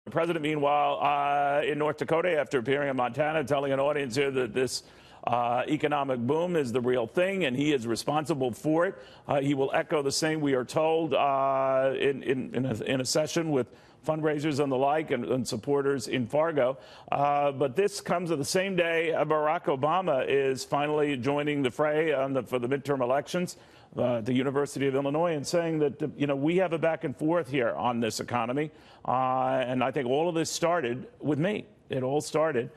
The president, meanwhile, in North Dakota, after appearing in Montana, telling an audience here that this economic boom is the real thing, and he is responsible for it. He will echo the same, we are told, in a session with fundraisers and the like and supporters in Fargo. But this comes at the same day Barack Obama is finally joining the fray for the midterm elections at the University of Illinois and saying that, we have a back and forth here on this economy. And I think all of this started with me. It all started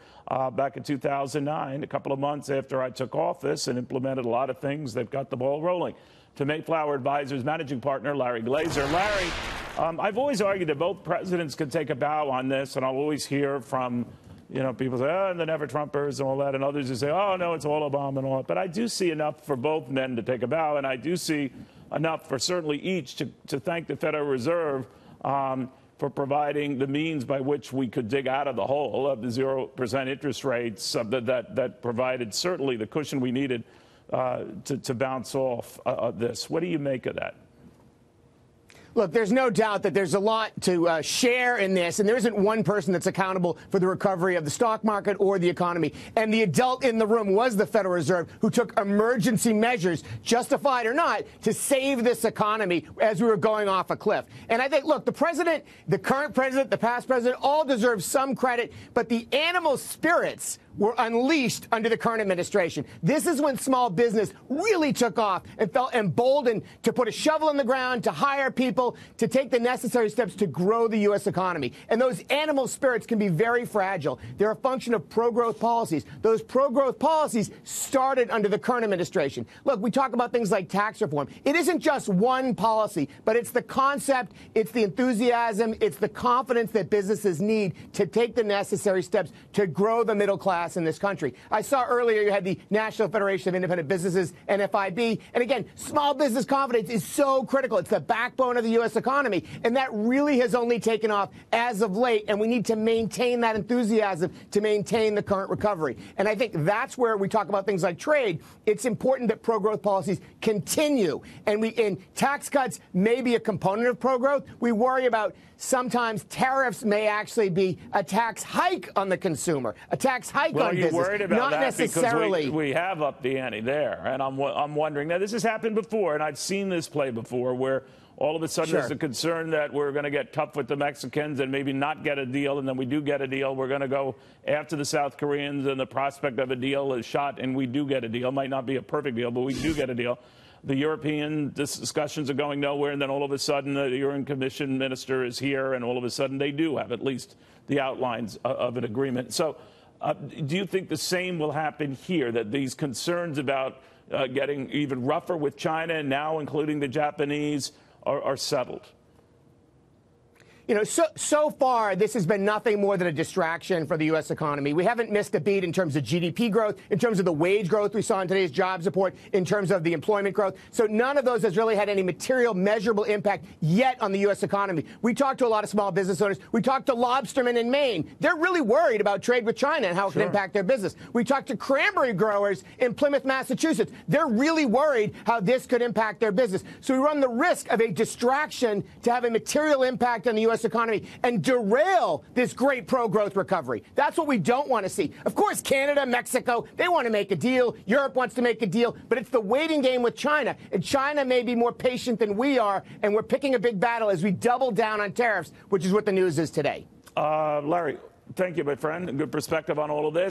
back in 2009, a couple of months after I took office, and implemented a lot of things that got the ball rolling. To Mayflower Advisors managing partner Larry Glazer. Larry, I've always argued that both presidents can take a bow on this, and I'll always hear from, people say, oh, and the never Trumpers and all that, and others who say, oh, no, it's all Obama and all that. But I do see enough for both men to take a bow, and I do see enough for certainly each to thank the Federal Reserve for providing the means by which we could dig out of the hole of the 0% interest rates that provided certainly the cushion we needed to bounce off this. What do you make of that? Look, there's no doubt that there's a lot to share in this, and there isn't one person that's accountable for the recovery of the stock market or the economy. And the adult in the room was the Federal Reserve, who took emergency measures, justified or not, to save this economy as we were going off a cliff. And I think, look, the president, the current president, the past president, all deserve some credit, but the animal spirits were unleashed under the current administration. This is when small business really took off and felt emboldened to put a shovel in the ground, to hire people, to take the necessary steps to grow the U.S. economy. And those animal spirits can be very fragile. They're a function of pro-growth policies. Those pro-growth policies started under the current administration. Look, we talk about things like tax reform. It isn't just one policy, but it's the concept, it's the enthusiasm, it's the confidence that businesses need to take the necessary steps to grow the middle class in this country. I saw earlier you had the National Federation of Independent Businesses, NFIB, and again, small business confidence is so critical. It's the backbone of the U.S. economy, and that really has only taken off as of late, and we need to maintain that enthusiasm to maintain the current recovery. And I think that's where we talk about things like trade. It's important that pro-growth policies continue, and tax cuts may be a component of pro-growth. We worry about sometimes tariffs may actually be a tax hike on the consumer, a tax hike on business. Well, you're worried about not that necessarily. Because we have upped the ante there, and I'm wondering. Now, this has happened before, and I've seen this play before, where all of a sudden there's a concern that we're going to get tough with the Mexicans and maybe not get a deal, and then we do get a deal. We're going to go after the South Koreans, and the prospect of a deal is shot, and we do get a deal. Might not be a perfect deal, but we do get a deal. The European discussions are going nowhere, and then all of a sudden the European Commission minister is here, and all of a sudden they do have at least the outlines of an agreement. So do you think the same will happen here, that these concerns about getting even rougher with China, and now including the Japanese, are settled? So far, this has been nothing more than a distraction for the U.S. economy. We haven't missed a beat in terms of GDP growth, in terms of the wage growth we saw in today's jobs report, in terms of the employment growth. So none of those has really had any material, measurable impact yet on the U.S. economy. We talked to a lot of small business owners. We talked to lobstermen in Maine. They're really worried about trade with China and how it can impact their business. We talked to cranberry growers in Plymouth, Massachusetts. They're really worried how this could impact their business. So we run the risk of a distraction to have a material impact on the U.S. economy and derail this great pro-growth recovery. That's what we don't want to see. Of course, Canada, Mexico, they want to make a deal. Europe wants to make a deal. But it's the waiting game with China. And China may be more patient than we are, and we're picking a big battle as we double down on tariffs, which is what the news is today. Larry, thank you, my friend. Good perspective on all of this.